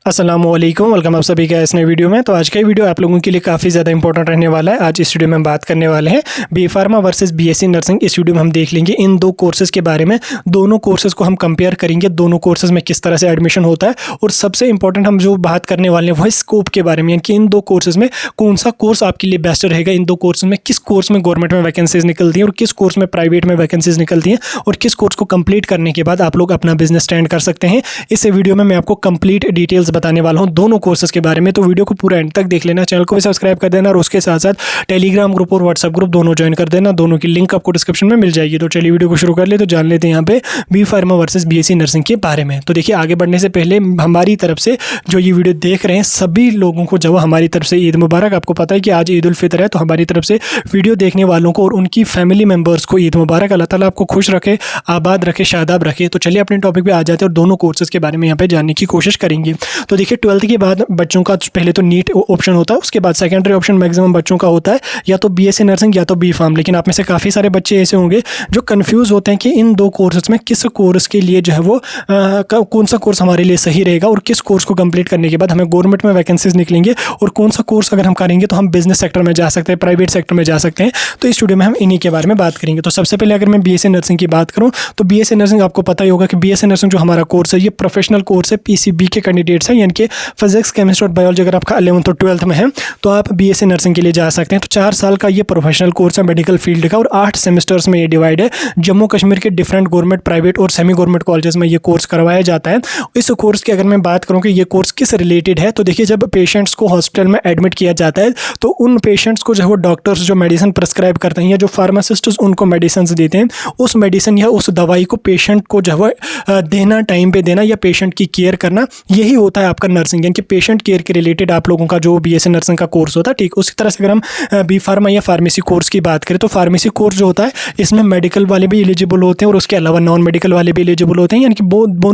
अस्सलामुअलैकुम, वेलकम आप सभी का इस नए वीडियो में। तो आज का वीडियो आप लोगों के लिए काफ़ी ज़्यादा इंपॉर्टेंट रहने वाला है। आज इस वीडियो में हम बात करने वाले हैं B pharma versus BSc nursing. इस वीडियो में हम देख लेंगे इन दो कोर्सेज़ के बारे में। दोनों कोर्सेज़ को हम कंपेयर करेंगे, दोनों कोर्सेज़ में किस तरह से एडमिशन होता है, और सबसे इंपॉर्टेंट हम जो बात करने वाले हैं वो है स्कोप के बारे में, यानी कि इन दो कोर्सेज़ में कौन सा कोर्स आपके लिए बेस्ट रहेगा। इन दो कोर्सेज़ में किस कोर्स में गवर्नमेंट में वैकेंसीज निकलती हैं और किस कोर्स में प्राइवेट में वैकेंसीज निकलती हैं, और किस कोर्स को कंप्लीट करने के बाद आप लोग अपना बिजनेस स्टैंड कर सकते हैं। इस वीडियो में मैं आपको कंप्लीट डिटेल्स बताने वाला हूँ दोनों कोर्सेज के बारे में। तो वीडियो को पूरा एंड तक देख लेना, चैनल को भी सब्सक्राइब कर देना और उसके साथ साथ टेलीग्राम ग्रुप और व्हाट्सएप ग्रुप दोनों ज्वाइन कर देना। दोनों की लिंक आपको डिस्क्रिप्शन में मिल जाएगी। तो चलिए वीडियो को शुरू कर ले। तो जान लेते हैं यहाँ पे B pharma versus BSc nursing के बारे में। तो देखिए, आगे बढ़ने से पहले हमारी तरफ से जो ये वीडियो देख रहे हैं सभी लोगों को जो हमारी तरफ से ईद मुबारक। आपको पता है कि आज ईद उल फितर है, तो हमारी तरफ से वीडियो देखने वालों को और उनकी फैमिली मेम्बर्स को ईद मुबारक। अल्लाह ताला आपको खुश रखे, आबाद रखे, शादाब रखे। तो चलिए अपने टॉपिक पे आ जाते हैं और दोनों कोर्सेज के बारे में यहाँ पे जानने की कोशिश करेंगे। तो देखिए, 12th के बाद बच्चों का पहले तो नीट ऑप्शन होता है, उसके बाद सेकेंडरी ऑप्शन मैक्सिमम बच्चों का होता है या तो बीएससी नर्सिंग या तो बी फार्म। लेकिन आप में से काफ़ी सारे बच्चे ऐसे होंगे जो कंफ्यूज होते हैं कि इन दो कोर्सेज में किस कोर्स के लिए जो है वो कौन सा कोर्स हमारे लिए सही रहेगा, और किस कोर्स को कंप्लीट करने के बाद हमें गवर्नमेंट में वैकेंसीज निकलेंगे, और कौन सा कोर्स अगर हम करेंगे तो हम बिजनेस सेक्टर में जा सकते हैं, प्राइवेट सेक्टर में जा सकते हैं। तो इस वीडियो में हम इन्हीं के बारे में बात करेंगे। तो सबसे पहले अगर मैं बीएससी नर्सिंग की बात करूँ तो बीएससी नर्सिंग आपको पता ही होगा कि बीएससी नर्सिंग जो हमारा कोर्स है ये प्रोफेशनल कोर्स है। पीसीबी के कैंडिडेट्स हैं, यानी कि फिजिक्स, केमिस्ट्री और बायोलॉजी अगर आपका 11th और 12th में है तो आप बीएससी नर्सिंग के लिए जा सकते हैं। तो 4 साल का ये प्रोफेशनल कोर्स है मेडिकल फील्ड का, और 8 सेमेस्टर्स में ये डिवाइड है। जम्मू कश्मीर के डिफरेंट गवर्नमेंट, प्राइवेट और सेमी गवर्नमेंट कॉलेजेस में ये कोर्स करवाया जाता है। इस कोर्स की अगर मैं बात करूँ कि ये कोर्स किस रिलेटेड है, तो देखिए, जब पेशेंट्स को हॉस्पिटल में एडमिट किया जाता है तो उन पेशेंट्स को जो है वो डॉक्टर्स जो मेडिसिन प्रिस्क्राइब करते हैं या जो फार्मासिस्ट उनको मेडिसिन देते हैं, उस मेडिसिन या उस दवाई को पेशेंट को जो है देना, टाइम पे देना, या पेशेंट की केयर करना, यही होता है आपका नर्सिंग। यानी कि पेशेंट केयर के रिलेटेड आप लोगों का जो बीएससी नर्सिंग का कोर्स होता है। ठीक उसी तरह से अगर हम बी फार्मा या फार्मेसी कोर्स की बात करें तो फार्मेसी कोर्स जो होता है इसमें मेडिकल वाले भी एलिजिबल होते हैं और उसके अलावा नॉन मेडिकल वाले भी एलिजिबल होते हैं। यानी कि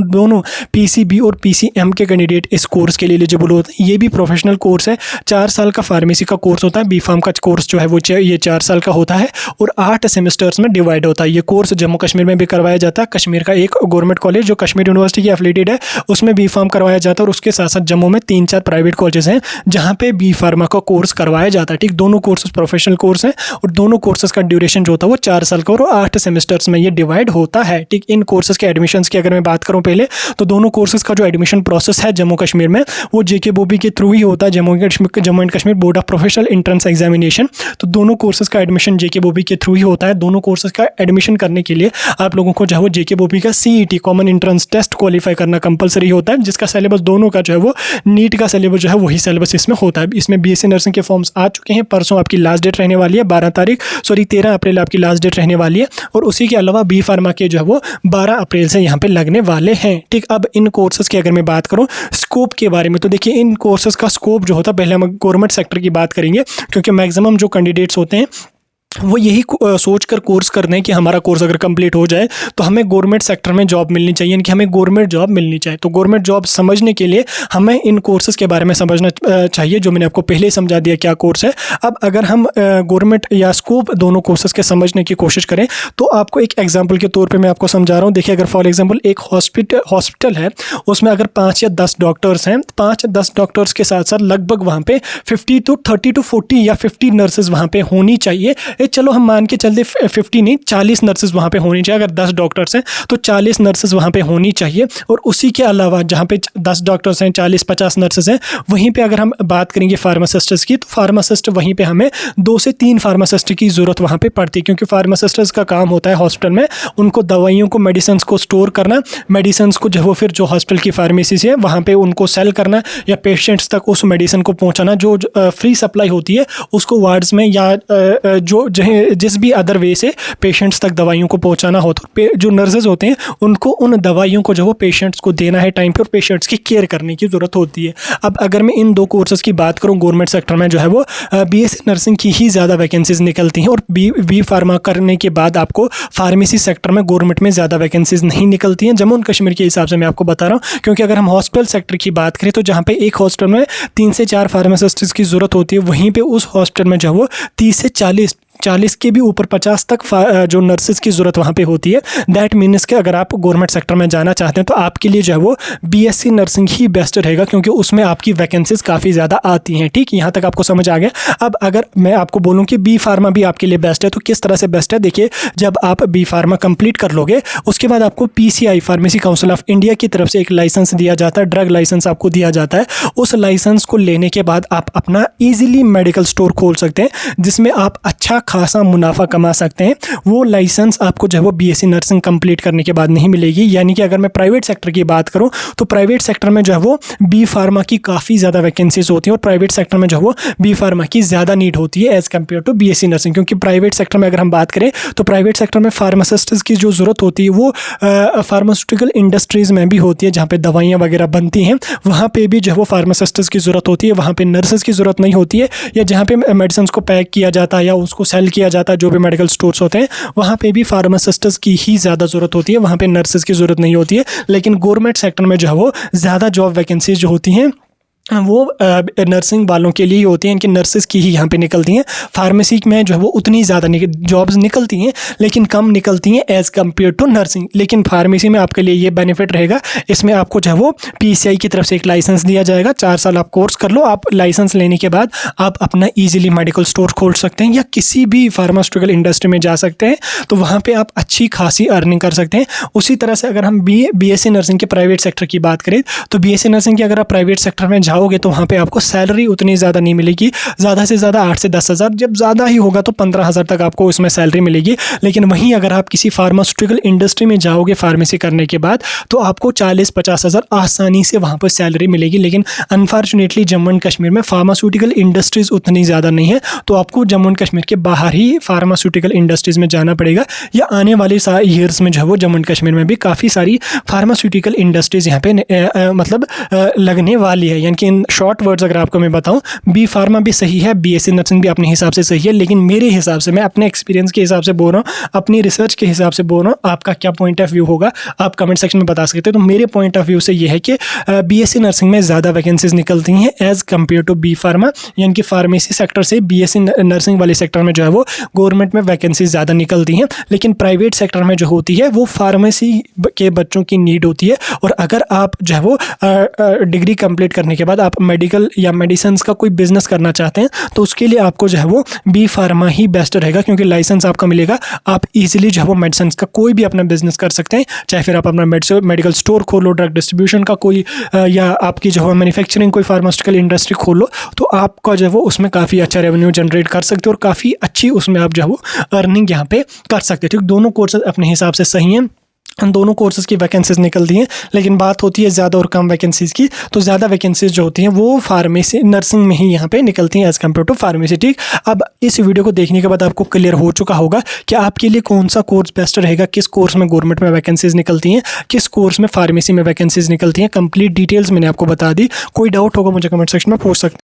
दोनों पीसीबी और पीसीएम के कैंडिडेट इस कोर्स के लिए एलिजिबल होते हैं। ये भी प्रोफेशनल कोर्स है। 4 साल का फार्मेसी का कोर्स होता है। बी फार्म का कोर्स जो है वो ये 4 साल का होता है और 8 सेमेस्टर्स में डिवाइड होता है। ये कोर्स जम्मू कश्मीर में भी करवाया जाता है। कश्मीर का एक गवर्नमेंट कॉलेज जो कश्मीर यूनिवर्सिटी की एफिलिएटेड है उसमें बी फार्म करवाया जाता है, और उसके साथ साथ जम्मू में 3-4 प्राइवेट कॉलेजेस हैं जहाँ पे बी फार्मा का कोर्स करवाया जाता है। ठीक, दोनों कोर्सेज प्रोफेशनल कोर्स हैं और दोनों कोर्सेज का ड्यूरेशन जो होता है वो 4 साल का और 8 सेमेस्टर्स में ये डिवाइड होता है। ठीक, इन कोर्सेज के एडमिशन्स की अगर मैं बात करूँ पहले, तो दोनों कोर्सेज का जो एडमिशन प्रोसेस है जम्मू कश्मीर में वो जेके बोबी के थ्रू ही होता है, Jammu and Kashmir board of professional entrance examination. तो दोनों कोर्सेज का एडमिशन जेके बोबी के थ्रू ही होता है। दोनों कोर्सेज का एडमिशन करने के लिए आप लोगों को जो है वो जेके बोबी का CET common entrance test qualify करना कंपलसरी होता है, जिसका सिलेबस दोनों का जो है वो नीट का सिलेबस जो है वही सिलेबस इसमें होता है। इसमें बीएससी नर्सिंग के फॉर्म्स आ चुके हैं। परसों आपकी लास्ट डेट रहने वाली है, 13 अप्रैल आपकी लास्ट डेट रहने वाली है, और उसी के अलावा बी फार्मा के जो है वो 12 अप्रैल से यहाँ पे लगने वाले हैं। ठीक, अब इन कोर्सेज की अगर मैं बात करूँ स्कोप के बारे में, तो देखिए, इन कोर्सेज का स्कोप जो होता है, पहले हम गवर्नमेंट सेक्टर की बात करेंगे क्योंकि मैक्सिमम जो कैंडिडेट्स होते हैं वो यही सोचकर कोर्स कर दें कि हमारा कोर्स अगर कंप्लीट हो जाए तो हमें गवर्नमेंट सेक्टर में जॉब मिलनी चाहिए, यानी कि हमें गवर्नमेंट जॉब मिलनी चाहिए। तो गवर्नमेंट जॉब समझने के लिए हमें इन कोर्सेज़ के बारे में समझना चाहिए, जो मैंने आपको पहले ही समझा दिया क्या कोर्स है। अब अगर हम गवर्नमेंट या स्कोप दोनों कोर्सेज़ के समझने की कोशिश करें तो आपको एक एग्जाम्पल के तौर पर मैं आपको समझा रहा हूँ। देखिए, अगर फॉर एग्जाम्पल एक हॉस्पिटल है, उसमें अगर 5 या 10 डॉक्टर्स हैं, 5-10 डॉक्टर्स के साथ साथ लगभग वहाँ पे 30 to 40 या 50 नर्सेज वहाँ पे होनी चाहिए। चलो हम मान के चलते 50 नहीं, 40 नर्सेज वहाँ पे होनी चाहिए। अगर 10 डॉक्टर्स हैं तो 40 नर्सेज वहाँ पे होनी चाहिए। और उसी के अलावा जहाँ पे 10 डॉक्टर्स हैं, 40-50 नर्सेज हैं, वहीं पे अगर हम बात करेंगे फार्मासिस्ट्स की, तो फार्मासिस्ट वहीं पे हमें 2 से 3 फार्मासिस्ट की ज़रूरत वहाँ पे पड़ती है, क्योंकि फार्मासिस्ट्स का काम होता है हॉस्पिटल में उनको दवाइयों को, मेडिसिन को स्टोर करना, मेडिसिन को जो वो फिर जो हॉस्पिटल की फार्मेसी से है वहाँ पर उनको सेल करना या पेशेंट्स तक उस मेडिसिन को पहुँचाना, जो फ्री सप्लाई होती है उसको वार्ड्स में या जो जिस भी अदर वे से पेशेंट्स तक दवाइयों को पहुंचाना हो, तो जो नर्सेज होते हैं उनको उन दवाइयों को जो वो पेशेंट्स को देना है टाइम पे, और पेशेंट्स की केयर करने की ज़रूरत होती है। अब अगर मैं इन दो कोर्सेज़ की बात करूं, गवर्नमेंट सेक्टर में जो है वो बीएससी नर्सिंग की ही ज़्यादा वैकेंसीज निकलती हैं, और बी फार्मा करने के बाद आपको फार्मेसी सेक्टर में गवर्नमेंट में ज़्यादा वैकेंसीज नहीं निकलती हैं। जम्मू एंड कश्मीर के हिसाब से मैं आपको बता रहा हूँ, क्योंकि अगर हम हॉस्पिटल सेक्टर की बात करें तो जहाँ पे एक हॉस्पिटल में 3 से 4 फार्मासिस्ट की ज़रूरत होती है, वहीं पर उस हॉस्पिटल में जो है वो 30 से 40 40 के भी ऊपर 50 तक जो नर्सेज की ज़रूरत वहाँ पे होती है। दैट मीन्स कि अगर आप गवर्नमेंट सेक्टर में जाना चाहते हैं तो आपके लिए जो है वो बीएससी नर्सिंग ही बेस्ट रहेगा, क्योंकि उसमें आपकी वैकेंसीज काफ़ी ज़्यादा आती हैं। ठीक, यहाँ तक आपको समझ आ गया। अब अगर मैं आपको बोलूँ कि बी फार्मा भी आपके लिए बेस्ट है तो किस तरह से बेस्ट है, देखिए जब आप बी फार्मा कंप्लीट कर लोगे उसके बाद आपको PCI pharmacy council of India की तरफ से एक लाइसेंस दिया जाता है, ड्रग लाइसेंस आपको दिया जाता है। उस लाइसेंस को लेने के बाद आप अपना ईजिली मेडिकल स्टोर खोल सकते हैं जिसमें आप अच्छा खासा मुनाफा कमा सकते हैं। वो लाइसेंस आपको जो है वो बीएससी नर्सिंग कंप्लीट करने के बाद नहीं मिलेगी। यानी कि अगर मैं प्राइवेट सेक्टर की बात करूं तो प्राइवेट सेक्टर में जो है वो बी फार्मा की काफ़ी ज़्यादा वैकेंसीज होती हैं और प्राइवेट सेक्टर में जो है वो बी फार्मा की ज़्यादा नीड होती है as compare to BSc nursing. क्योंकि प्राइवेट सेक्टर में अगर हम बात करें तो प्राइवेट सेक्टर में फार्मासिस्ट की जो ज़रूरत होती है वो फार्मास्यूटिकल इंडस्ट्रीज़ में भी होती है, जहाँ पे दवाइयाँ वगैरह बनती हैं वहाँ पे भी जो है वो फार्मासिस्ट की ज़रूरत होती है, वहाँ पे नर्सेज की ज़रूरत नहीं होती है। या जहाँ पे मेडिसिन को पैक किया जाता है या उसको सेल किया जाता है, जो भी मेडिकल स्टोर्स होते हैं वहाँ पे भी फार्मासिस्ट की ही ज़्यादा ज़रूरत होती है, वहाँ पे नर्सेज की ज़रूरत नहीं होती है। लेकिन गवर्नमेंट सेक्टर में जो है वो ज़्यादा जॉब वैकेंसीज जो होती हैं वो नर्सिंग वालों के लिए ही होती हैं, इनकी नर्सेज की ही यहाँ पे निकलती हैं। फार्मेसी में जो है वो उतनी ज़्यादा जॉब्स निकलती हैं लेकिन कम निकलती हैं एज़ कम्पेयर टू नर्सिंग। लेकिन फार्मेसी में आपके लिए ये बेनिफिट रहेगा, इसमें आपको जो है वो पीसीआई की तरफ से एक लाइसेंस दिया जाएगा। 4 साल आप कोर्स कर लो, आप लाइसेंस लेने के बाद आप अपना ईजिली मेडिकल स्टोर खोल सकते हैं या किसी भी फार्मास्यूटिकल इंडस्ट्री में जा सकते हैं, तो वहाँ पर आप अच्छी खासी अर्निंग कर सकते हैं। उसी तरह से अगर हम बीएससी नर्सिंग के प्राइवेट सेक्टर की बात करें तो बीएससी नर्सिंग की अगर आप प्राइवेट सेक्टर में जाओगे तो वहाँ पे आपको सैलरी उतनी ज़्यादा नहीं मिलेगी, ज़्यादा से ज़्यादा 8 से 10 हज़ार, जब ज़्यादा ही होगा तो 15,000 तक आपको उसमें सैलरी मिलेगी। लेकिन वहीं अगर आप किसी फार्मास्यूटिकल इंडस्ट्री में जाओगे फार्मेसी करने के बाद तो आपको 40-50 हज़ार आसानी से वहाँ पर सैलरी मिलेगी। लेकिन अनफॉर्चुनेटली जम्मू एंड कश्मीर में फार्मास्यूटिकल इंडस्ट्रीज़ उतनी ज़्यादा नहीं है, तो आपको जम्मू एंड कश्मीर के बाहर ही फार्मास्यूटिकल इंडस्ट्रीज़ में जाना पड़ेगा। या आने वाले ईयर्स में जो है वो जम्मू एंड कश्मीर में भी काफ़ी सारी फार्मास्यूटिकल इंडस्ट्रीज़ यहाँ पे मतलब लगने वाली है। यानी कि इन शॉर्ट वर्ड्स अगर आपको मैं बताऊं, बी फार्मा भी सही है, बीएससी नर्सिंग भी अपने हिसाब से सही है, लेकिन मेरे हिसाब से, मैं अपने एक्सपीरियंस के हिसाब से बोल रहा हूँ, अपनी रिसर्च के हिसाब से बोल रहा हूँ। आपका क्या पॉइंट ऑफ व्यू होगा आप कमेंट सेक्शन में बता सकते हैं। तो मेरे पॉइंट ऑफ व्यू से ये है कि बीएससी नर्सिंग में ज़्यादा वैकेंसीज निकलती हैं as compare to B pharma. यानी कि फार्मेसी सेक्टर से बीएससी नर्सिंग वाले सेक्टर में जो है वो गवर्नमेंट में वैकेंसीज ज़्यादा निकलती हैं, लेकिन प्राइवेट सेक्टर में जो होती है वो फार्मेसी के बच्चों की नीड होती है। और अगर आप जो है वो डिग्री कंप्लीट करने के बाद आप मेडिकल या मेडिसिन का कोई बिजनेस करना चाहते हैं तो उसके लिए आपको जो है वो बी फार्मा ही बेस्ट रहेगा, क्योंकि लाइसेंस आपका मिलेगा, आप इजीली जो है वो मेडिसिन का कोई भी अपना बिजनेस कर सकते हैं। चाहे फिर आप अपना मेडिकल स्टोर खोलो, ड्रग डिस्ट्रीब्यूशन का कोई या आपकी जो है मैन्युफैक्चरिंग कोई फार्मास्यूटिकल इंडस्ट्री खोलो, तो आपका जो है वो उसमें काफ़ी अच्छा रेवेन्यू जनरेट कर सकते हो और काफ़ी अच्छी उसमें आप जो है वो अर्निंग यहाँ पे कर सकते हो। ठीक, दोनों कोर्सेज अपने हिसाब से सही हैं, दोनों कोर्सेज़ की वैकेंसीज निकलती हैं, लेकिन बात होती है ज़्यादा और कम वैकेंसीज़ की। तो ज़्यादा वैकेंसीज जो होती हैं वो फार्मेसी नर्सिंग में ही यहाँ पे निकलती हैं एज़ कम्पेयर टू फार्मेसी। ठीक, अब इस वीडियो को देखने के बाद आपको क्लियर हो चुका होगा कि आपके लिए कौन सा कोर्स बेस्ट रहेगा, किस कोर्स में गवर्नमेंट में वैकेंसीज निकलती हैं, किस कोर्स में फार्मेसी में वैकेंसीज निकलती हैं। कंप्लीट डिटेल्स मैंने आपको बता दी। कोई डाउट होगा मुझे कमेंट सेक्शन में पूछ सकते हैं।